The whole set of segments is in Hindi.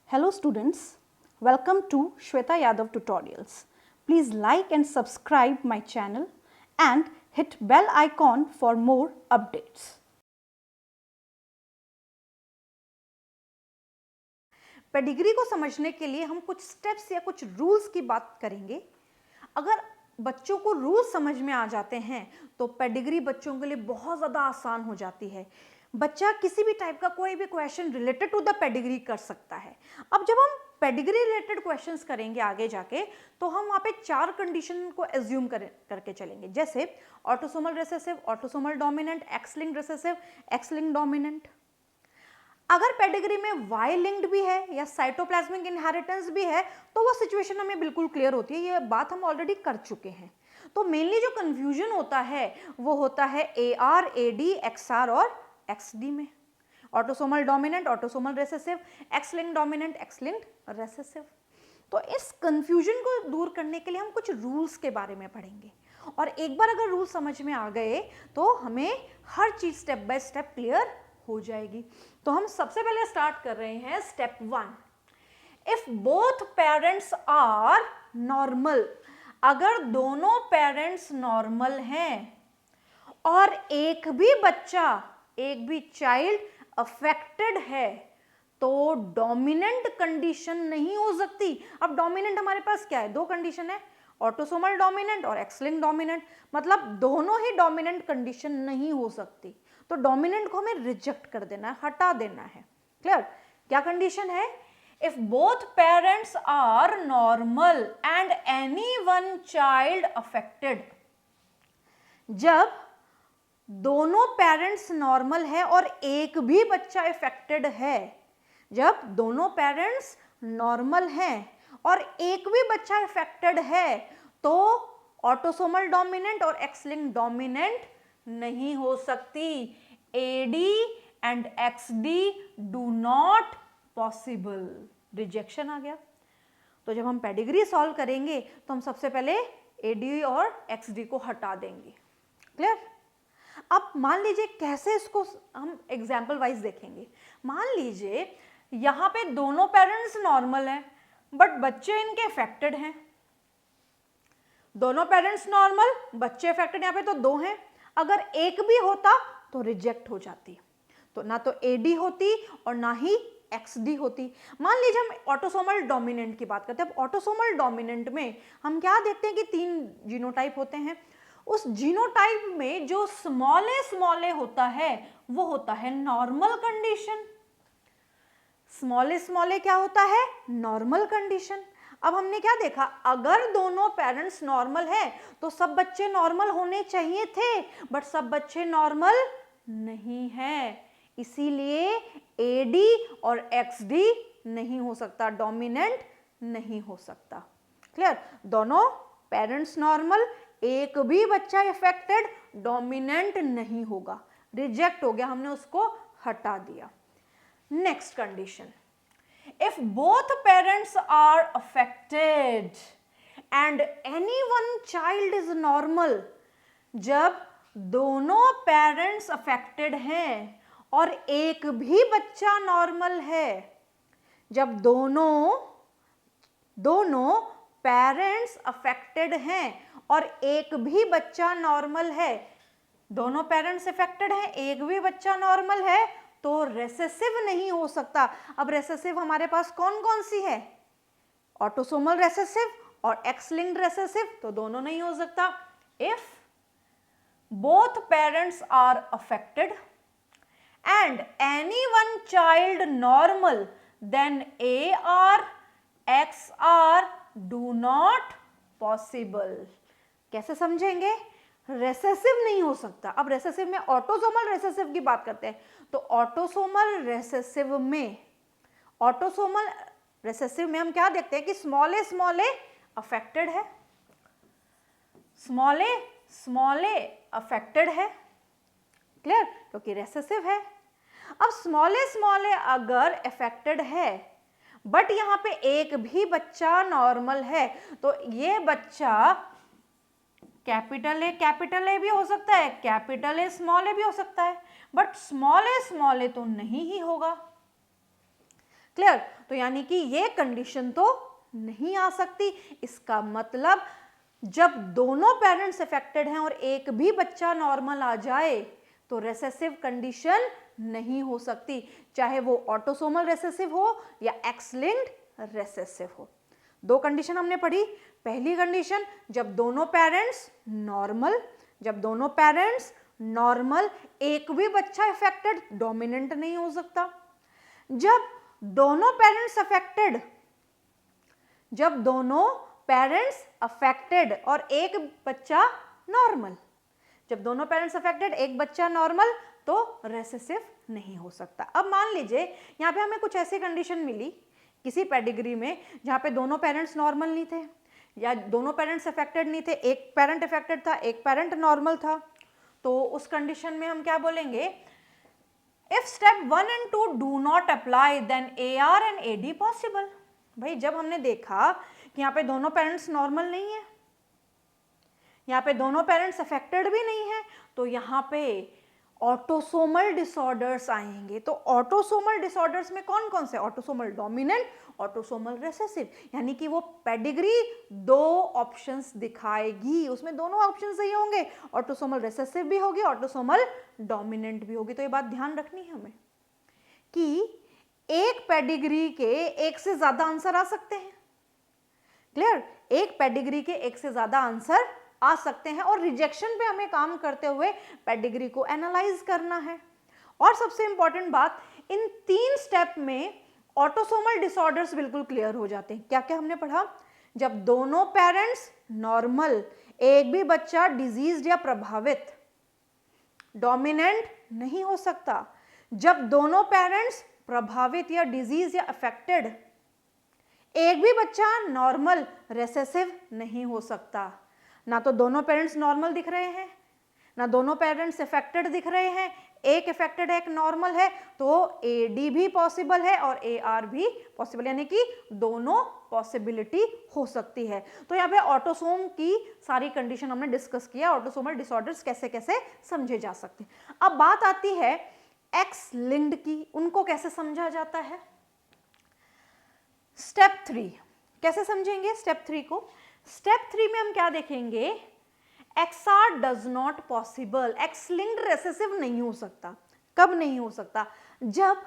Hello students, welcome to Shweta Yadav Tutorials. Please like and subscribe my channel and hit bell icon for more updates. Pedigree को समझने के लिए हम कुछ स्टेप्स या कुछ रूल्स की बात करेंगे। अगर बच्चों को रूल्स समझ में आ जाते हैं तो पेडिग्री बच्चों के लिए बहुत ज़्यादा आसान हो जाती है। बच्चा किसी भी टाइप का कोई भी question related to the pedigree कर सकता है। अब जब हम पेडिग्री रिलेटेड क्वेश्चंस करेंगे आगे जाके तो हम वहाँ पे 4 कंडीशन को एज्यूम करके चलेंगे, जैसे autosomal recessive, autosomal dominant, x linked recessive, x linked dominant. अगर पेडिग्री में वाई लिंक्ड भी है या साइटोप्लाज्मिक इनहेरिटेंस भी है तो वो सिचुएशन हमें बिल्कुल क्लियर होती है, ये बात हम ऑलरेडी कर चुके हैं। तो मेनली जो कंफ्यूजन होता है वो होता है AR, AD, XR और XD में। Autosomal dominant, autosomal recessive, x linked dominant, x linked recessive. तो इस कंफ्यूजन को दूर करने के लिए हम कुछ रूल्स के बारे में पढ़ेंगे और एक बार अगर रूल समझ में आ गए तो हमें हर चीज स्टेप बाय स्टेप क्लियर हो जाएगी। तो हम सबसे पहले स्टार्ट कर रहे हैं step 1। If both parents are normal, अगर दोनों पेरेंट्स नॉर्मल हैं और एक भी चाइल्ड अफेक्टेड है तो डोमिनेंट कंडीशन नहीं हो सकती। अब डोमिनेंट हमारे पास क्या है, 2 कंडीशन है, ऑटोसोमल डोमिनेंट और एक्स लिंक्ड डोमिनेंट, मतलब दोनों ही डोमिनेंट कंडीशन नहीं हो सकती। तो डोमिनेंट को हमें रिजेक्ट कर देना है, हटा देना है। क्लियर? क्या कंडीशन है? If both parents are normal and any one child affected, जब दोनों पेरेंट्स नॉर्मल है और एक भी बच्चा अफेक्टेड है, जब दोनों पेरेंट्स नॉर्मल हैं और एक भी बच्चा अफेक्टेड है तो ऑटोसोमल डोमिनेंट और एक्स लिंक्ड डोमिनेंट नहीं हो सकती। AD and XD do not possible, rejection आ गया। तो जब हम पेडिग्री सॉल्व करेंगे तो हम सबसे पहले AD और XD को हटा देंगे। क्लियर? अब मान लीजिए कैसे इसको हम एग्जाम्पल वाइज देखेंगे। मान लीजिए यहां पे दोनों पेरेंट्स नॉर्मल हैं बट बच्चे इनके अफेक्टेड हैं। दोनों पेरेंट्स नॉर्मल, बच्चे अफेक्टेड, यहां पे तो 2 हैं। अगर एक भी होता तो रिजेक्ट हो जाती, तो ना तो AD होती और ना ही XD होती। मान लीजिए हम ऑटोसोमल डोमिनेंट की बात करते हैं। अब ऑटोसोमल डोमिनेंट में हम क्या देखते हैं कि 3 जीनोटाइप होते हैं। उस जीनोटाइप में जो स्मॉले होता है वो होता है नॉर्मल कंडीशन। स्मॉले क्या होता है? Normal condition. अब हमने क्या देखा, अगर दोनों पेरेंट्स नॉर्मल है तो सब बच्चे नॉर्मल होने चाहिए थे, बट सब बच्चे नॉर्मल नहीं है, इसीलिए AD और XD नहीं हो सकता, डोमिनेंट नहीं हो सकता। क्लियर? दोनों पेरेंट्स नॉर्मल, एक भी बच्चा अफेक्टेड, डोमिनेंट नहीं होगा, रिजेक्ट हो गया, हमने उसको हटा दिया। Next condition, if both parents are affected and any one child is normal, जब दोनों पेरेंट्स अफेक्टेड हैं और एक भी बच्चा नॉर्मल है, जब दोनों पेरेंट्स अफेक्टेड हैं और एक भी बच्चा नॉर्मल है, दोनों पेरेंट्स अफेक्टेड हैं, एक भी बच्चा नॉर्मल है, तो रेसेसिव नहीं हो सकता। अब रेसेसिव हमारे पास कौन कौन सी है? ऑटोसोमल रेसेसिव और एक्स लिंक्ड रेसेसिव, तो दोनों नहीं हो सकता। If both parents are affected and any one child normal, then AR, XR do not possible. कैसे समझेंगे? रेसेसिव नहीं हो सकता। अब रेसेसिव में ऑटोसोमल रेसेसिव की बात करते हैं, तो ऑटोसोमल रेसेसिव में हम क्या देखते हैं कि स्मॉले अफेक्टेड है, स्मॉले अफेक्टेड है। क्लियर? क्योंकि रेसेसिव है। अब स्मॉले अगर अफेक्टेड है बट यहां पे एक भी बच्चा नॉर्मल है, तो ये बच्चा कैपिटल ए भी हो सकता है, कैपिटल ए स्मॉल ए भी हो सकता है, बट स्मॉल ए तो नहीं ही होगा। क्लियर? तो यानी कि ये कंडीशन तो नहीं आ सकती। इसका मतलब जब दोनों पेरेंट्स अफेक्टेड हैं और एक भी बच्चा नॉर्मल आ जाए तो रेसेसिव कंडीशन नहीं हो सकती, चाहे वो ऑटोसोमल रेसेसिव हो या एक्स लिंक्ड रेसेसिव हो। दो कंडीशन हमने पढ़ी। पहली कंडीशन, जब दोनों पेरेंट्स नॉर्मल, जब दोनों पेरेंट्स नॉर्मल, एक भी बच्चा अफेक्टेड, डोमिनेंट नहीं हो सकता। जब दोनों पेरेंट्स अफेक्टेड, जब दोनों पेरेंट्स अफेक्टेड और एक बच्चा नॉर्मल, जब दोनों पेरेंट्स अफेक्टेड एक बच्चा नॉर्मल, तो रेसेसिव नहीं हो सकता। अब मान लीजिए यहाँ पे हमें कुछ ऐसी कंडीशन मिली किसी पेडिग्री में जहाँ पे दोनों पेरेंट्स नॉर्मल नहीं थे या दोनों पेरेंट्स अफेक्टेड नहीं थे, एक पेरेंट अफेक्टेड था, एक पेरेंट नॉर्मल था, तो उस कंडीशन में हम क्या बोलेंगे? If step 1 and 2 do not apply then AR and AD पॉसिबल। भाई जब हमने देखा कि यहाँ पे दोनों पेरेंट्स नॉर्मल नहीं है, यहाँ पे दोनों पेरेंट्स अफेक्टेड भी नहीं है, तो यहाँ पे ऑटोसोमल डिसऑर्डर्स आएंगे। तो ऑटोसोमल डिसऑर्डर्स में कौन कौन से? ऑटोसोमल डोमिनेंट, ऑटोसोमल रेसेसिव, यानी कि वो पेडिग्री दो ऑप्शंस दिखाएगी, उसमें दोनों ऑप्शन सही होंगे, ऑटोसोमल रेसेसिव भी होगी, ऑटोसोमल डोमिनेंट भी होगी। तो ये बात ध्यान रखनी है हमें कि एक पेडिग्री के एक से ज्यादा आंसर आ सकते हैं। क्लियर? एक पेडिग्री के एक से ज्यादा आंसर आ सकते हैं और रिजेक्शन पे हमें काम करते हुए पेडिग्री को एनालाइज करना है। और सबसे इंपॉर्टेंट बात, इन 3 स्टेप में ऑटोसोमल डिसऑर्डर्स बिल्कुल क्लियर हो जाते हैं। क्या क्या हमने पढ़ा? जब दोनों पेरेंट्स नॉर्मल, एक भी बच्चा डिजीज्ड या प्रभावित, डोमिनेंट नहीं हो सकता। जब दोनों पेरेंट्स प्रभावित या डिजीज या अफेक्टेड, एक भी बच्चा नॉर्मल, रेसेसिव नहीं हो सकता। ना तो दोनों पेरेंट्स नॉर्मल दिख रहे हैं, ना दोनों पेरेंट्स अफेक्टेड दिख रहे हैं, एक अफेक्टेड है एक नॉर्मल है, तो AD भी पॉसिबल है और AR भी पॉसिबल, यानी कि दोनों पॉसिबिलिटी हो सकती है। तो यहाँ पे ऑटोसोम की सारी कंडीशन हमने डिस्कस किया, ऑटोसोमल डिसऑर्डर्स कैसे कैसे समझे जा सकते हैं। अब बात आती है एक्स लिंक्ड की, उनको कैसे समझा जाता है? स्टेप 3 कैसे समझेंगे? स्टेप 3 को, स्टेप 3 में हम क्या देखेंगे? XR does not possible, X linked recessive नहीं हो सकता। कब नहीं हो सकता? जब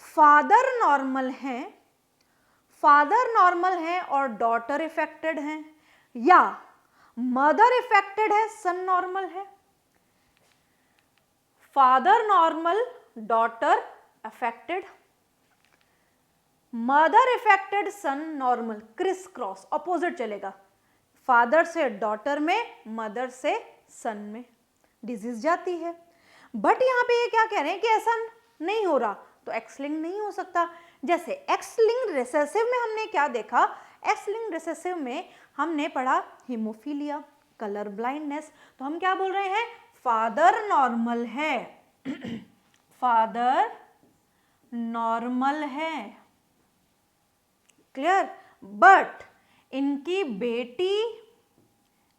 फादर नॉर्मल है, फादर नॉर्मल है और डॉटर इफेक्टेड है, या मदर इफेक्टेड है, सन नॉर्मल है। Father normal, daughter affected, mother affected, son normal, criss cross, opposite चलेगा। फादर से डॉटर में, मदर से सन में डिजीज जाती है। बट यहां पे ये क्या कह रहे हैं कि ऐसा नहीं हो रहा, तो एक्स लिंक्ड नहीं हो सकता। जैसे एक्स लिंक्ड रिसेसिव में हमने क्या देखा? एक्स लिंक्ड रिसेसिव में हमने पढ़ा हीमोफीलिया, कलर ब्लाइंडनेस। तो हम क्या बोल रहे हैं? फादर नॉर्मल है, फादर नॉर्मल है, क्लियर, बट इनकी बेटी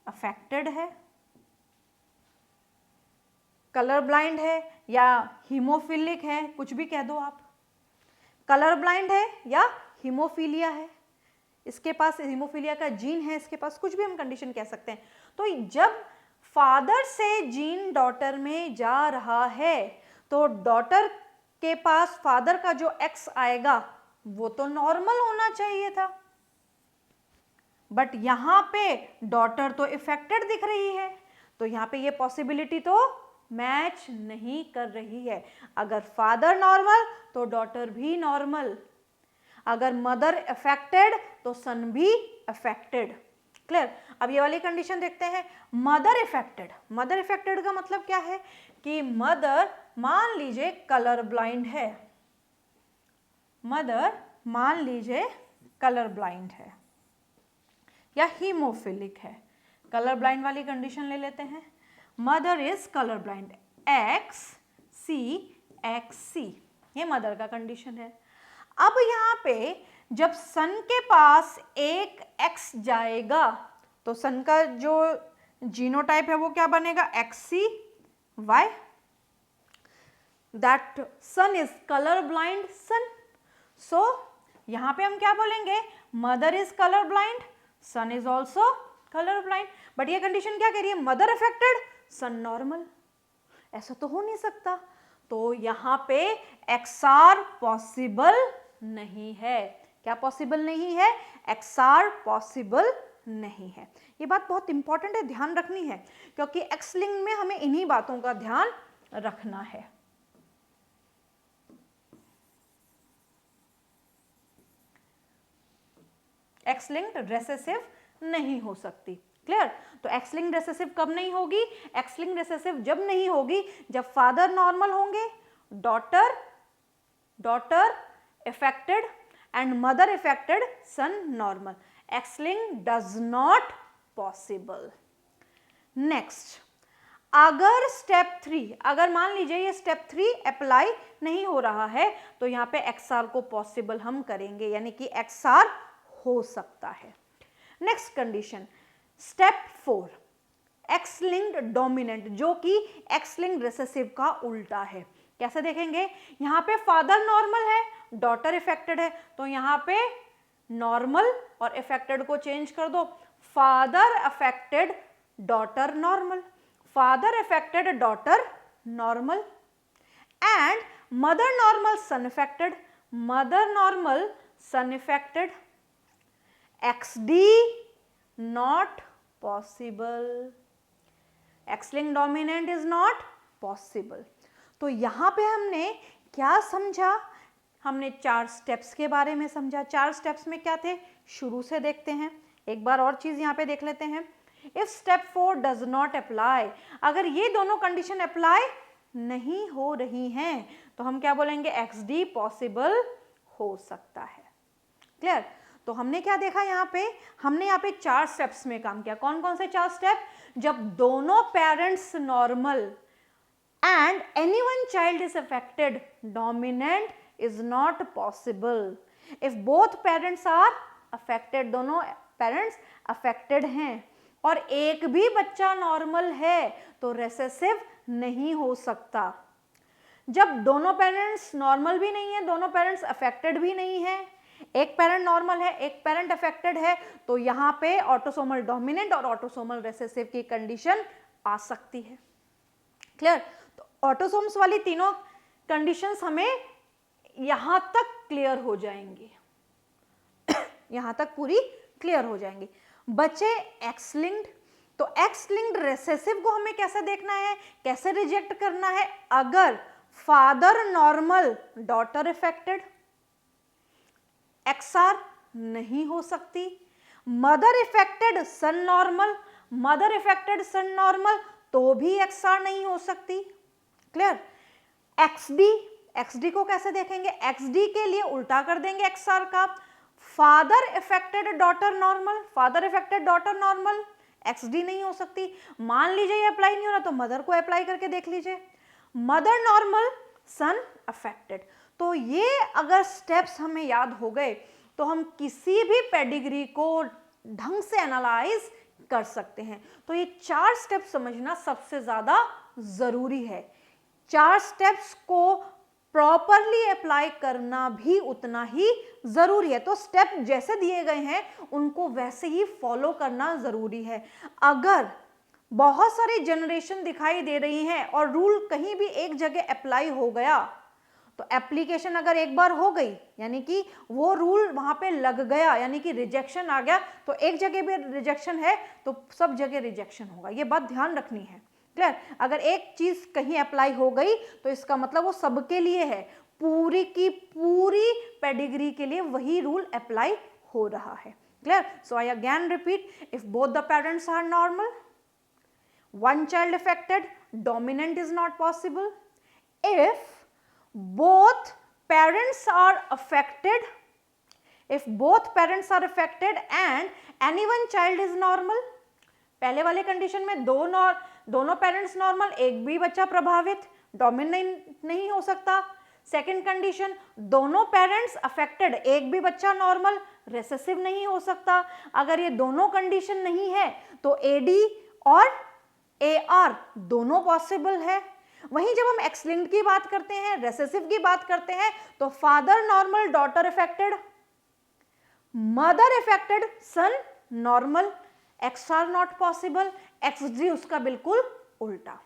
अफेक्टेड है, कलर ब्लाइंड है या हीमोफिलिक है, कुछ भी कह दो आप, कलर ब्लाइंड है या हीमोफीलिया है, इसके पास हीमोफीलिया का जीन है, इसके पास कुछ भी हम कंडीशन कह सकते हैं। तो जब फादर से जीन डॉटर में जा रहा है तो डॉटर के पास फादर का जो एक्स आएगा वो तो नॉर्मल होना चाहिए था, बट यहां पे डॉटर तो इफेक्टेड दिख रही है, तो यहां पे ये पॉसिबिलिटी तो मैच नहीं कर रही है। अगर फादर नॉर्मल तो डॉटर भी नॉर्मल, अगर मदर अफेक्टेड तो सन भी अफेक्टेड, क्लियर। अब ये वाली कंडीशन देखते हैं, मदर इफेक्टेड। मदर इफेक्टेड का मतलब क्या है कि मदर मान लीजिए कलर ब्लाइंड है, मदर मान लीजिए कलर ब्लाइंड है या हीमोफिलिक है। कलर ब्लाइंड वाली कंडीशन ले लेते हैं, mother is colour blind, XC, ये मदर का कंडीशन है। अब यहाँ पे जब सन के पास एक X जाएगा तो सन का जो जीनोटाइप है वो क्या बनेगा? XCY, that son is colour blind son. So यहां पे हम क्या बोलेंगे, mother is colour blind, son is also colour blind. But ये कंडीशन क्या कह रही है, मदर अफेक्टेड, सन नॉर्मल। ऐसा तो हो नहीं सकता, तो यहां पे XR पॉसिबल नहीं है। क्या पॉसिबल नहीं है, XR पॉसिबल नहीं है। ये बात बहुत इंपॉर्टेंट है, ध्यान रखनी है, क्योंकि एक्स लिंक्ड में हमें इन्हीं बातों का ध्यान रखना है। एक्स लिंक्ड रेसेसिव नहीं हो सकती। क्लियर? तो एक्स लिंक्ड रेसेसिव कब नहीं होगी, एक्स लिंक्ड रेसेसिव जब नहीं होगी जब फादर नॉर्मल होंगे, daughter affected and mother affected, son normal. X linked does not possible. Next, अगर स्टेप 3, अगर मान लीजिए ये स्टेप 3 अप्लाई नहीं हो रहा है तो यहां पे XR को पॉसिबल हम करेंगे, यानी कि XR हो सकता है। Next condition, step 4, x linked dominant, जो कि एक्स लिंक्ड रिसेसिव का उल्टा है। कैसे देखेंगे, यहां पे फादर नॉर्मल है, डॉटर इफेक्टेड है, तो यहां पे नॉर्मल और इफेक्टेड को चेंज कर दो, father affected daughter normal, father affected daughter normal, and mother normal sun affected, mother normal sun affected. XD not possible, X-linked dominant is not possible। तो यहां पे हमने क्या समझा, हमने 4 स्टेप्स के बारे में समझा। 4 स्टेप्स में क्या थे, शुरू से देखते हैं, एक बार और चीज यहां पे देख लेते हैं। If step 4 does not apply, अगर ये दोनों कंडीशन अप्लाई नहीं हो रही हैं तो हम क्या बोलेंगे, XD पॉसिबल हो सकता है। क्लियर? तो हमने क्या देखा यहाँ पे, हमने यहाँ पे 4 स्टेप्स में काम किया। कौन कौन से 4 स्टेप, जब दोनों parents normal and any one child is affected, dominant is not possible. If both parents are affected, दोनों पेरेंट्स अफेक्टेड हैं और एक भी बच्चा नॉर्मल है तो रेसेसिव नहीं हो सकता। जब दोनों पेरेंट्स नॉर्मल भी नहीं है, दोनों पेरेंट्स अफेक्टेड भी नहीं है, एक पेरेंट नॉर्मल है, एक पेरेंट अफेक्टेड है, तो यहां पे ऑटोसोमल डोमिनेंट और ऑटोसोमल रिसेसिव की कंडीशन आ सकती है। क्लियर? तो ऑटोसोम्स वाली तीनों कंडीशंस हमें यहां तक क्लियर हो जाएंगी, यहां तक पूरी क्लियर हो जाएंगी। बचे एक्स लिंक्ड, तो एक्स लिंक्ड रिसेसिव को हमें कैसे देखना है, कैसे रिजेक्ट करना है, अगर father normal daughter affected, XR नहीं हो सकती, mother affected son normal, mother affected son normal, तो भी XR नहीं हो सकती। क्लियर? XD को कैसे देखेंगे, XD के लिए उल्टा कर देंगे XR का, father affected daughter normal, father affected daughter normal, XD नहीं हो सकती। मान लीजिए ये अप्लाई नहीं हो रहा तो मदर को अप्लाई करके देख लीजिए, मदर नॉर्मल सन अफेक्टेड। तो ये अगर स्टेप्स हमें याद हो गए तो हम किसी भी पेडिग्री को ढंग से एनालाइज कर सकते हैं। तो ये 4 स्टेप समझना सबसे ज्यादा जरूरी है। 4 स्टेप्स को प्रॉपरली अप्लाई करना भी उतना ही जरूरी है। तो स्टेप जैसे दिए गए हैं उनको वैसे ही फॉलो करना जरूरी है। अगर बहुत सारी जनरेशन दिखाई दे रही हैं और रूल कहीं भी एक जगह अप्लाई हो गया तो एप्लीकेशन अगर एक बार हो गई यानी कि वो रूल वहां पे लग गया, यानी कि रिजेक्शन आ गया, तो एक जगह भी रिजेक्शन है तो सब जगह रिजेक्शन होगा। ये बात ध्यान रखनी है। क्लियर? अगर एक चीज कहीं अप्लाई हो गई तो इसका मतलब वो सबके लिए है, पूरी की पूरी पेडिग्री के लिए वही रूल अप्लाई हो रहा है। Clear? So I again repeat, if both the parents are normal, one child affected, dominant is not possible. If both parents are affected, if both parents are affected and any one child is normal, पहले वाले कंडीशन में दोनों पेरेंट्स नॉर्मल, एक भी बच्चा प्रभावित, डोमिनेंट नहीं हो सकता। सेकेंड कंडीशन, दोनों पेरेंट्स अफेक्टेड, एक भी बच्चा नॉर्मल, रेसेसिव नहीं हो सकता। अगर ये दोनों कंडीशन नहीं है तो AD और AR दोनों पॉसिबल है। वहीं जब हम एक्स लिंक्ड की बात करते हैं, रेसेसिव की बात करते हैं, तो father normal, daughter affected, mother affected, son normal, X R not possible, XG उसका बिल्कुल उल्टा।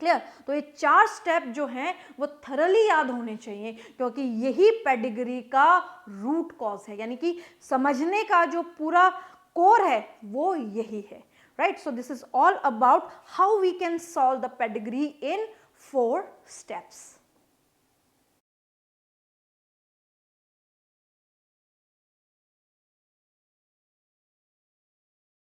क्लियर? तो ये 4 स्टेप जो हैं वो थरली याद होने चाहिए, क्योंकि यही पेडिग्री का रूट कॉज है, यानी कि समझने का जो पूरा कोर है वो यही है, right? So this is all about how we can solve the pedigree in 4 steps.